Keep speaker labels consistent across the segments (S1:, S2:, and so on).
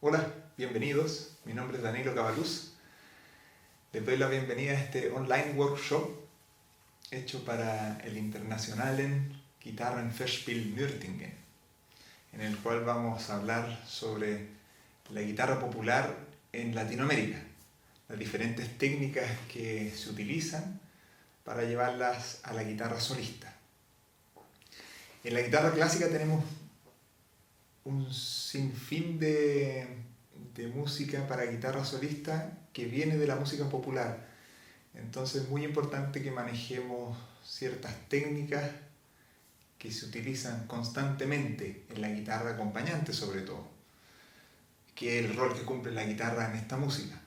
S1: Hola, bienvenidos. Mi nombre es Danilo Cabaluz. Les doy la bienvenida a este online workshop hecho para el Internationalen Gitarrenfestspiel Nürtingen, en el cual vamos a hablar sobre la guitarra popular en Latinoamérica, las diferentes técnicas que se utilizan para llevarlas a la guitarra solista. En la guitarra clásica tenemos un sinfín de música para guitarra solista que viene de la música popular. Entonces es muy importante que manejemos ciertas técnicas que se utilizan constantemente en la guitarra acompañante, sobre todo, que es el rol que cumple la guitarra en esta música.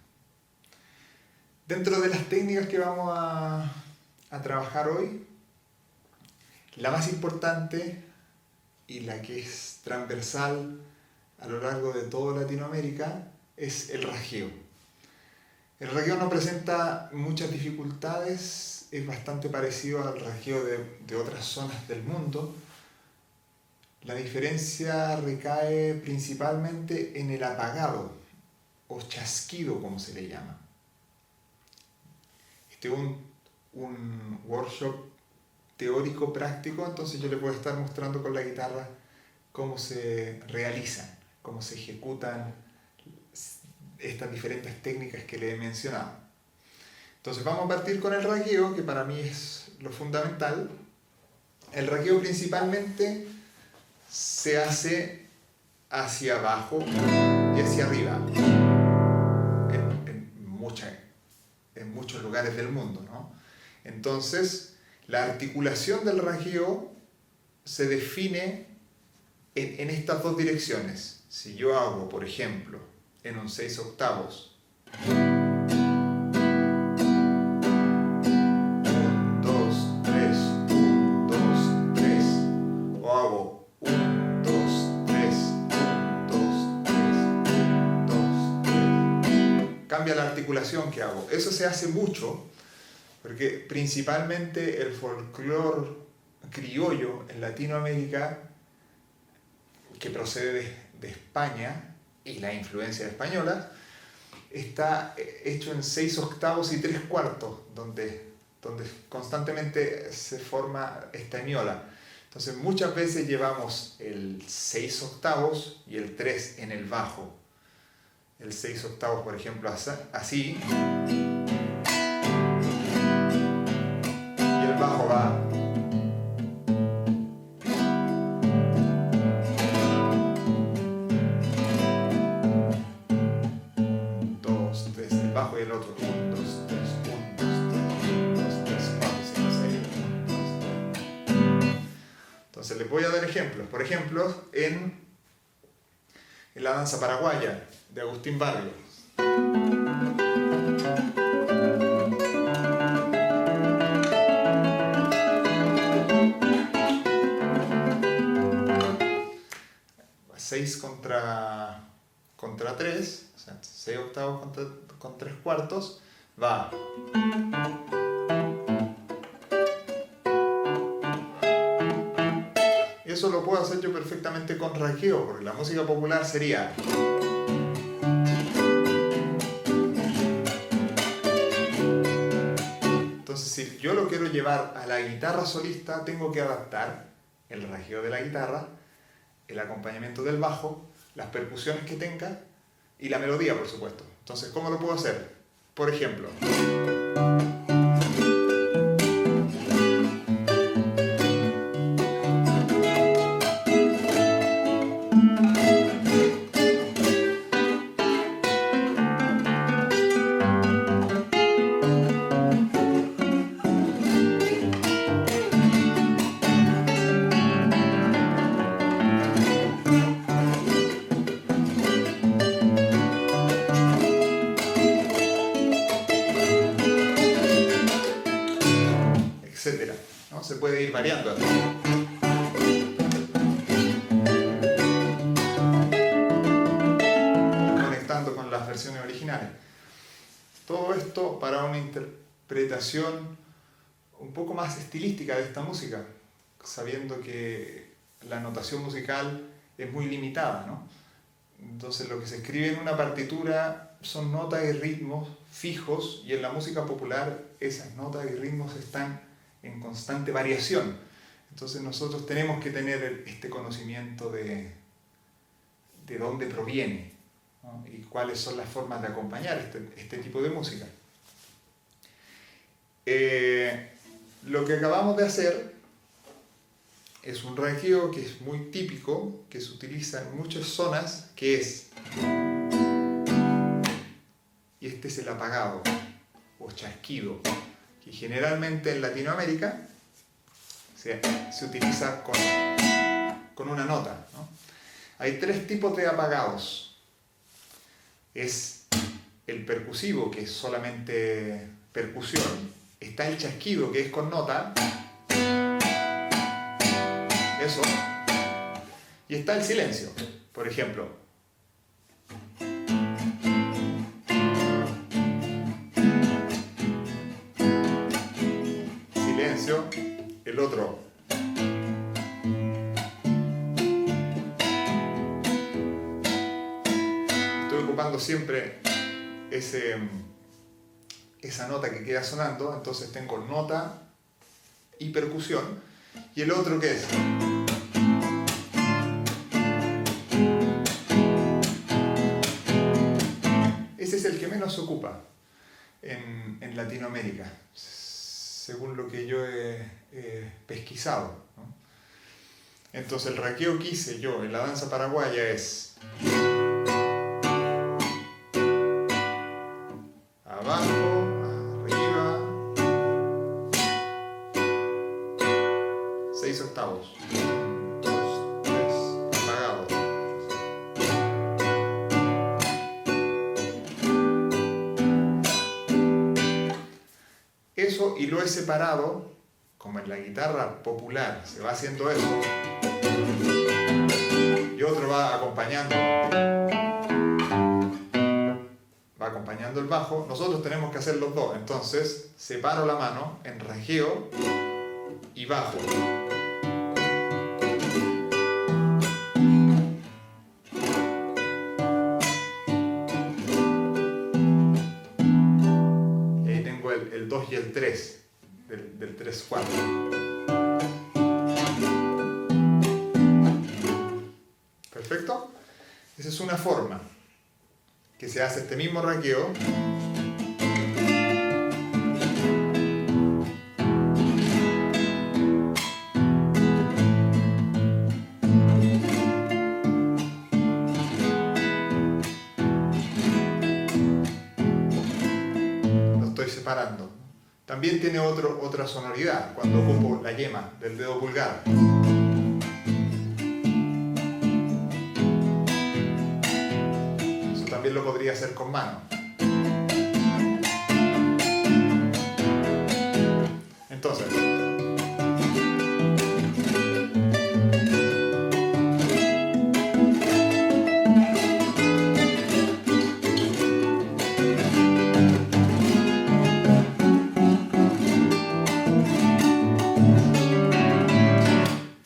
S1: Dentro de las técnicas que vamos a trabajar hoy, la más importante y la que es transversal a lo largo de toda Latinoamérica es el rasgueo. El rasgueo no presenta muchas dificultades, es bastante parecido al rasgueo de otras zonas del mundo. La diferencia recae principalmente en el apagado o chasquido, como se le llama. Este es un workshop teórico práctico, entonces yo les voy a estar mostrando con la guitarra cómo se realizan, cómo se ejecutan estas diferentes técnicas que les he mencionado. Entonces vamos a partir con el rasgueo, que para mí es lo fundamental. El rasgueo principalmente se hace hacia abajo y hacia arriba en muchos lugares del mundo, ¿no? Entonces la articulación del rasgueo se define en estas dos direcciones. Si yo hago, por ejemplo, en un 6/8, 1, 2, 3, 1, 2, 3, o hago 1, 2, 3, 1, 2, 3, 1, 2, 3, cambia la articulación que hago. Eso se hace mucho porque principalmente el folclore criollo en Latinoamérica, que procede de España y la influencia española, está hecho en 6/8 y 3/4, donde constantemente se forma esta miola. Entonces muchas veces llevamos el 6/8 y el 3 en el bajo. El 6/8, por ejemplo, así. Y el bajo va. Y el otro 1, 2, 3, 1, 2, 3, 1, 2, 3, 4, 5, 6, 1, 2, 3. Entonces les voy a dar ejemplos. Por ejemplo, en la danza paraguaya de Agustín Barrios. Seis contra 3, o sea, 6/8 con 3/4, va. Eso lo puedo hacer yo perfectamente con rasgueo, porque la música popular sería. Entonces, si yo lo quiero llevar a la guitarra solista, tengo que adaptar el rasgueo de la guitarra, el acompañamiento del bajo, las percusiones que tenga y la melodía, por supuesto. Entonces, ¿cómo lo puedo hacer? Por ejemplo, etcétera, ¿no? Se puede ir variando. Conectando con las versiones originales. Todo esto para una interpretación un poco más estilística de esta música, sabiendo que la notación musical es muy limitada, ¿no? Entonces lo que se escribe en una partitura son notas y ritmos fijos, y en la música popular esas notas y ritmos están en constante variación. Entonces nosotros tenemos que tener este conocimiento de dónde proviene, ¿no? Y cuáles son las formas de acompañar este tipo de música. Lo que acabamos de hacer es un rasgueo que es muy típico, que se utiliza en muchas zonas, que es, y este es el apagado o chasquido, que generalmente en Latinoamérica se utiliza con una nota, ¿no? Hay tres tipos de apagados. Es el percusivo, que es solamente percusión. Está el chasquido, que es con nota. Eso. Y está el silencio. Por ejemplo. Silencio. El otro. Estoy ocupando siempre esa nota que queda sonando, entonces tengo nota y percusión. Y el otro, ¿qué es? Ese es el que menos se ocupa en Latinoamérica, según lo que yo he pesquisado, ¿no? Entonces el rasgueo que hice yo en la danza paraguaya es abajo, arriba, 6 octavos, 2, 3, apagado. Eso, y lo he separado, como en la guitarra popular se va haciendo eso, y otro va acompañando el bajo. Nosotros tenemos que hacer los dos, entonces separo la mano en rasgueo y bajo. Y ahí tengo el 2 y el 3 del 3-4. ¿Perfecto? Esa es una forma que se hace este mismo rasgueo. Lo estoy separando. También tiene otra sonoridad cuando ocupo la yema del dedo pulgar. También lo podría hacer con mano. Entonces,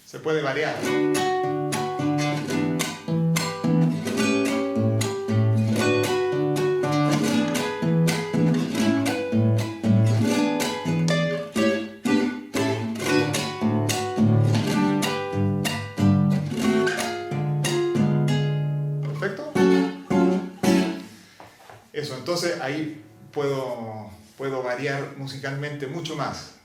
S1: se puede variar. Eso, entonces ahí puedo variar musicalmente mucho más.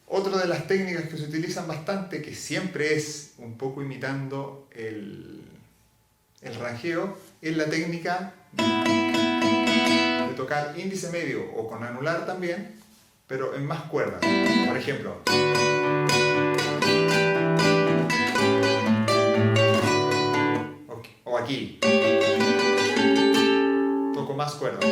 S1: Otra de las técnicas que se utilizan bastante, que siempre es un poco imitando el rasgueo, es la técnica de tocar índice medio o con anular también, pero en más cuerdas. Por ejemplo, o aquí toco más cuerdas.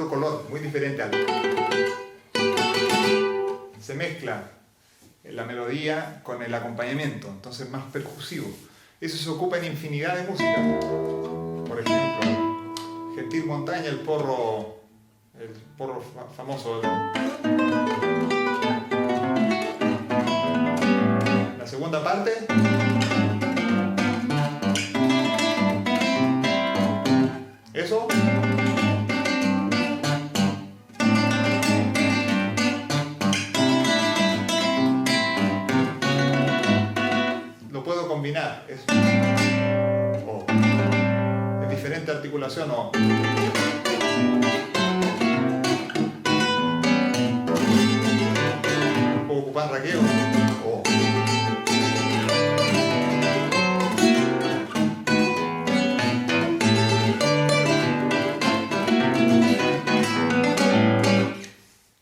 S1: otro color, muy diferente al... Se mezcla la melodía con el acompañamiento, entonces más percusivo. Eso se ocupa en infinidad de música. Por ejemplo, Gentil Montaña, el porro famoso. La segunda parte. Eso. Lo puedo combinar. Es diferente articulación o. Puedo ocupar raqueo o.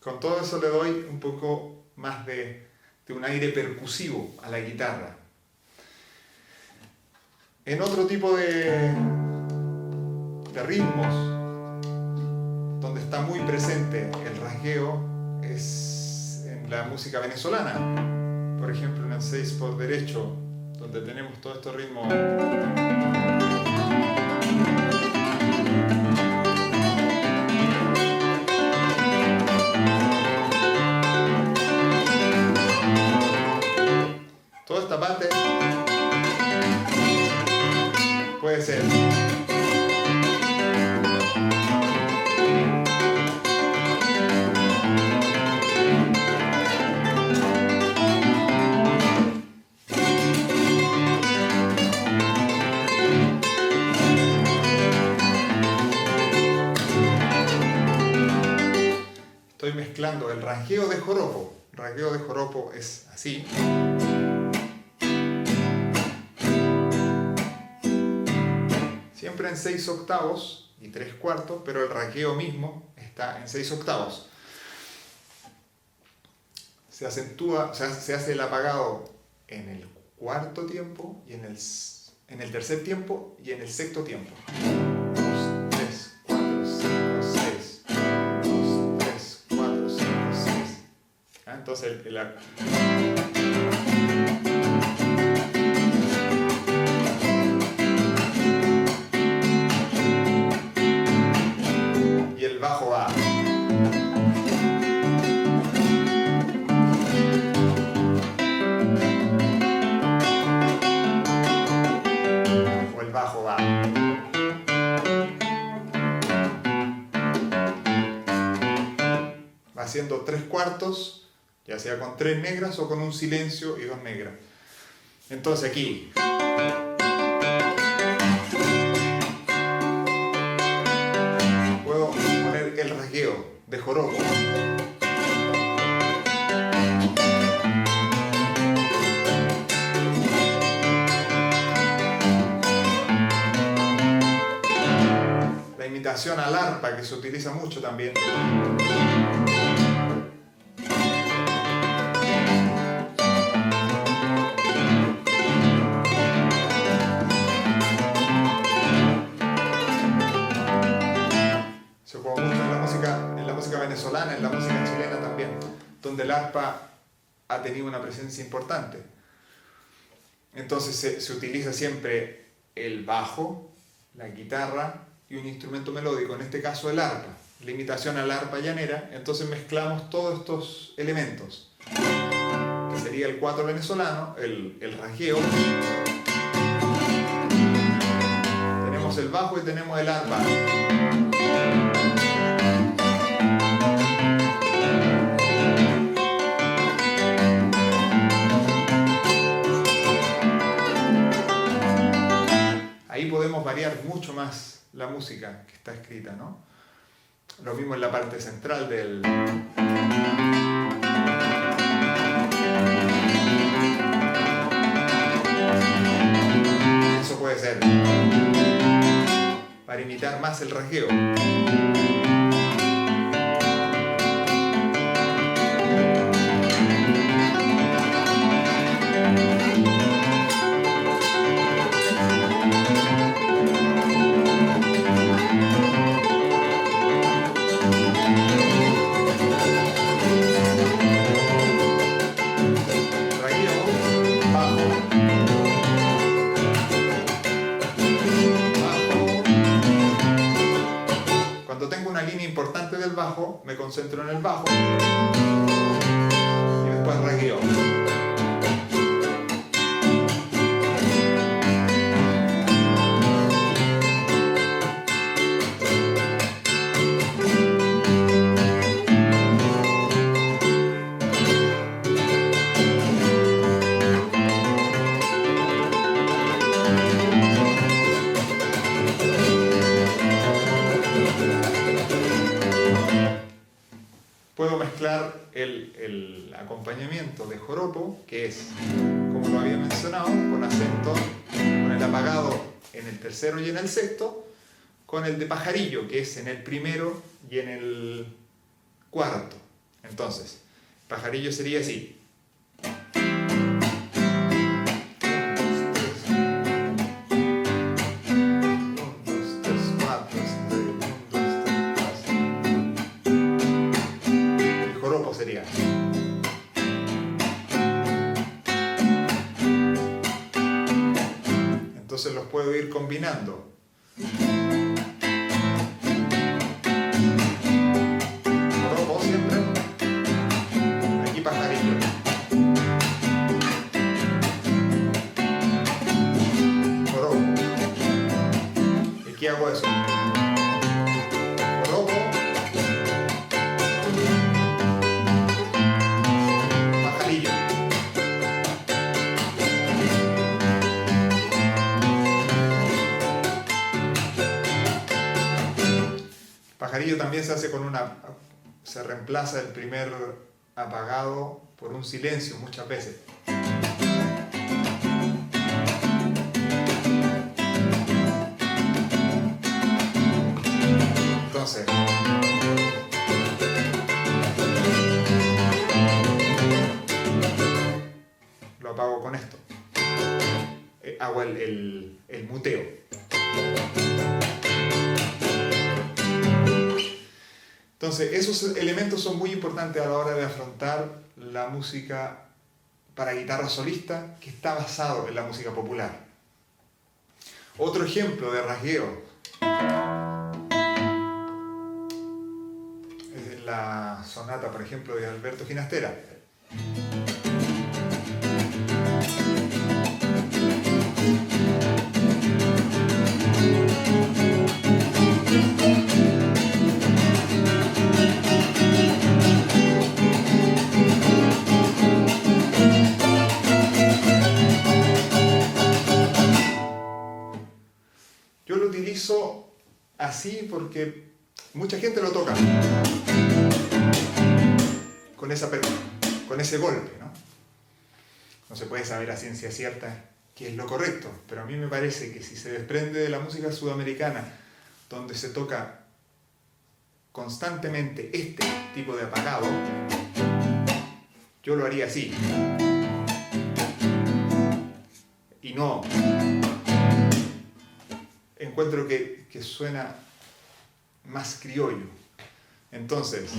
S1: Con todo eso le doy un poco más de un aire percusivo a la guitarra. En otro tipo de ritmos, donde está muy presente el rasgueo, es en la música venezolana. Por ejemplo, en el 6 por derecho, donde tenemos todo este ritmo. Toda esta parte puede ser. Estoy mezclando el rasgueo de joropo. El rasgueo de joropo es así. Siempre en 6 octavos y 3/4, pero el rasgueo mismo está en 6 octavos. Se acentúa, o sea, se hace el apagado en el cuarto tiempo y en el tercer tiempo y en el sexto tiempo. 2, 3, 4, 5, 6. 2, 3, 4, 5, 6. Entonces y el bajo va. O el bajo va. Va haciendo 3/4, ya sea con 3 negras o con un silencio y 2 negras. Entonces aquí. Puedo poner el rasgueo de joropo. La imitación al arpa, que se utiliza mucho también. Se ocupa mucho en la música venezolana, en la música chilena también, donde el arpa ha tenido una presencia importante. Entonces se utiliza siempre el bajo, la guitarra y un instrumento melódico, en este caso el arpa, la imitación al arpa llanera. Entonces mezclamos todos estos elementos, que sería el 4 venezolano, el rasgueo, tenemos el bajo y tenemos el arpa. Ahí podemos variar mucho más la música que está escrita, ¿no? Lo mismo en la parte central del... Eso puede ser para imitar más el rasgueo. bajo, me concentro en el bajo y después rasgueo. Puedo mezclar el acompañamiento de joropo, que es, como lo había mencionado, con acento, con el apagado en el tercero y en el sexto, con el de pajarillo, que es en el primero y en el cuarto. Entonces, pajarillo sería así. Sería. Entonces los puedo ir combinando. Joropo siempre. Aquí pajarillo. Joropo. ¿Y aquí hago eso? Joropo. Pajarillo también se hace con se reemplaza el primer apagado por un silencio muchas veces. Entonces, lo apago con esto. Hago el muteo. Entonces, esos elementos son muy importantes a la hora de afrontar la música para guitarra solista que está basado en la música popular. Otro ejemplo de rasgueo es la sonata, por ejemplo, de Alberto Ginastera. Yo lo utilizo así porque mucha gente lo toca con ese golpe, ¿no? No se puede saber a ciencia cierta qué es lo correcto, pero a mí me parece que si se desprende de la música sudamericana, donde se toca constantemente este tipo de apagado, yo lo haría así. Y no... encuentro que suena más criollo. Entonces,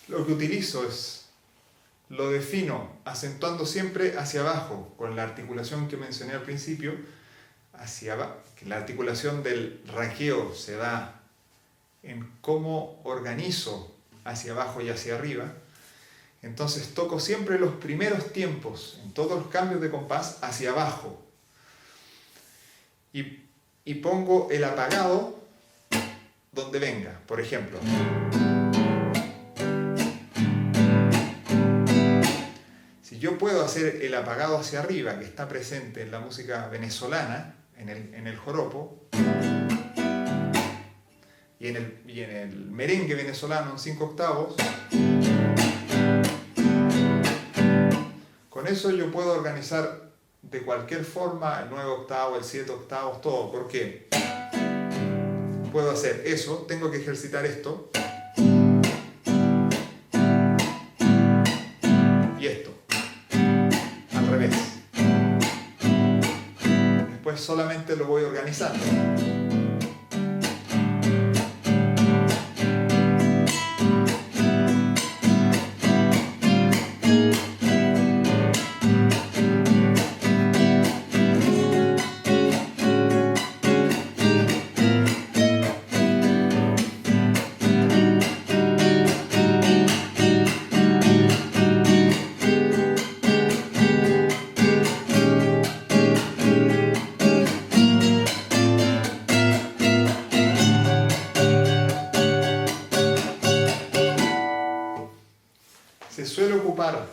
S1: lo que utilizo lo defino acentuando siempre hacia abajo, con la articulación que mencioné al principio, hacia abajo. La articulación del rasgueo se da en cómo organizo hacia abajo y hacia arriba. Entonces toco siempre los primeros tiempos, en todos los cambios de compás, hacia abajo. Y pongo el apagado donde venga, por ejemplo. Si yo puedo hacer el apagado hacia arriba, que está presente en la música venezolana, en el joropo, y en el merengue venezolano en 5 octavos, con eso yo puedo organizar de cualquier forma el 9 octavo, el 7 octavos, todo. ¿Por qué? Puedo hacer eso, tengo que ejercitar esto y esto. lentamente lo voy organizando. Se suele ocupar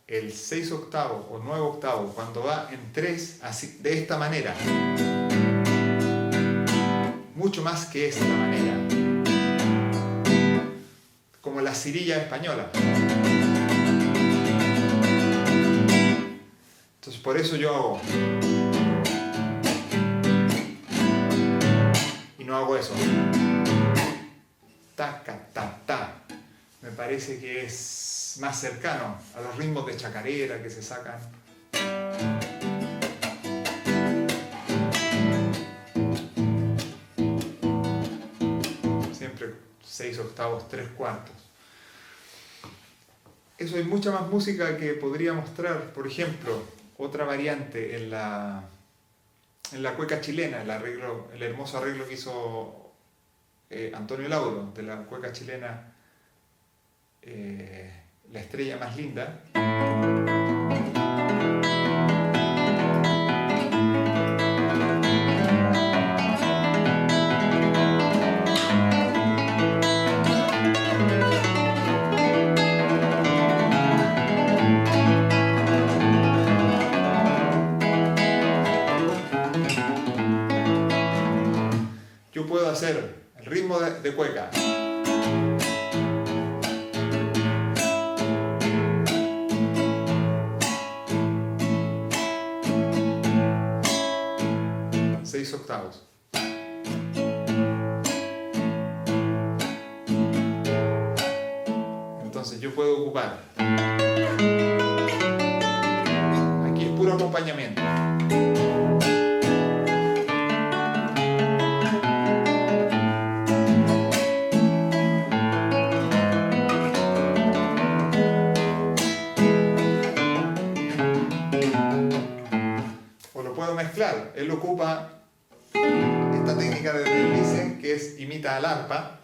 S1: el 6/8 o 9/8 cuando va en 3, así, de esta manera. Mucho más que esta manera. Como la cirilla española. Entonces por eso yo hago. Y no hago eso. Taca, ta, ta. Me parece que es más cercano a los ritmos de chacarera que se sacan. Siempre 6/8, 3/4. Eso hay mucha más música que podría mostrar. Por ejemplo, otra variante en la cueca chilena, el hermoso arreglo que hizo Antonio Lauro de la cueca chilena La estrella más linda. Yo puedo hacer el ritmo de cueca. Octavos. Entonces yo puedo ocupar. Aquí es puro acompañamiento. O lo puedo mezclar. Él ocupa esta técnica de deslice que es imita al arpa.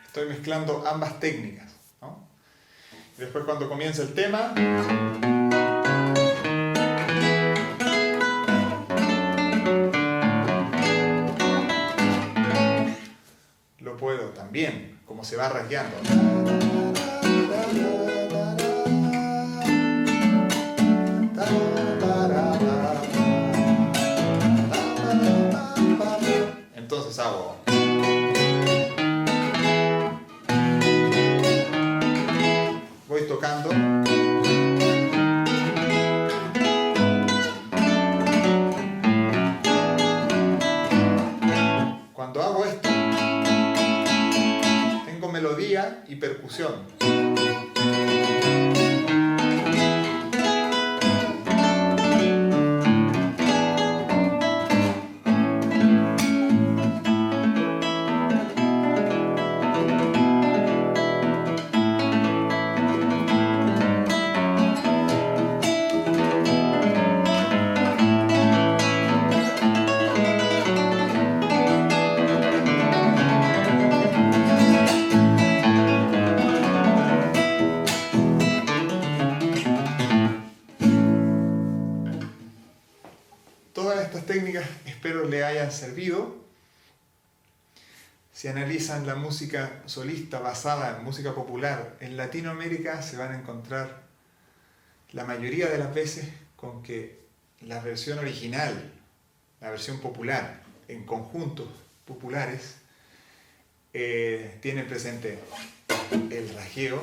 S1: Estoy mezclando ambas técnicas, ¿no? Y después cuando comienza el tema, puedo también, como se va rasgueando. Entonces hago. Voy tocando. Cuando hago esto, melodía y percusión. Técnicas espero le hayan servido. Si analizan la música solista basada en música popular en Latinoamérica, se van a encontrar la mayoría de las veces con que la versión original, la versión popular, en conjuntos populares, tienen presente el rasgueo,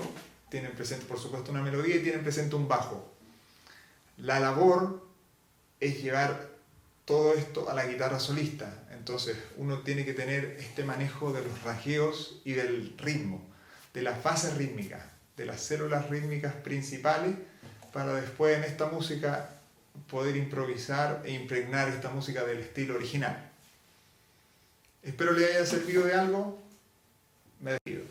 S1: tienen presente por supuesto una melodía y tienen presente un bajo. La labor es llevar todo esto a la guitarra solista. Entonces uno tiene que tener este manejo de los rasgueos y del ritmo, de las bases rítmicas, de las células rítmicas principales, para después en esta música poder improvisar e impregnar esta música del estilo original. Espero les haya servido de algo. Me despido.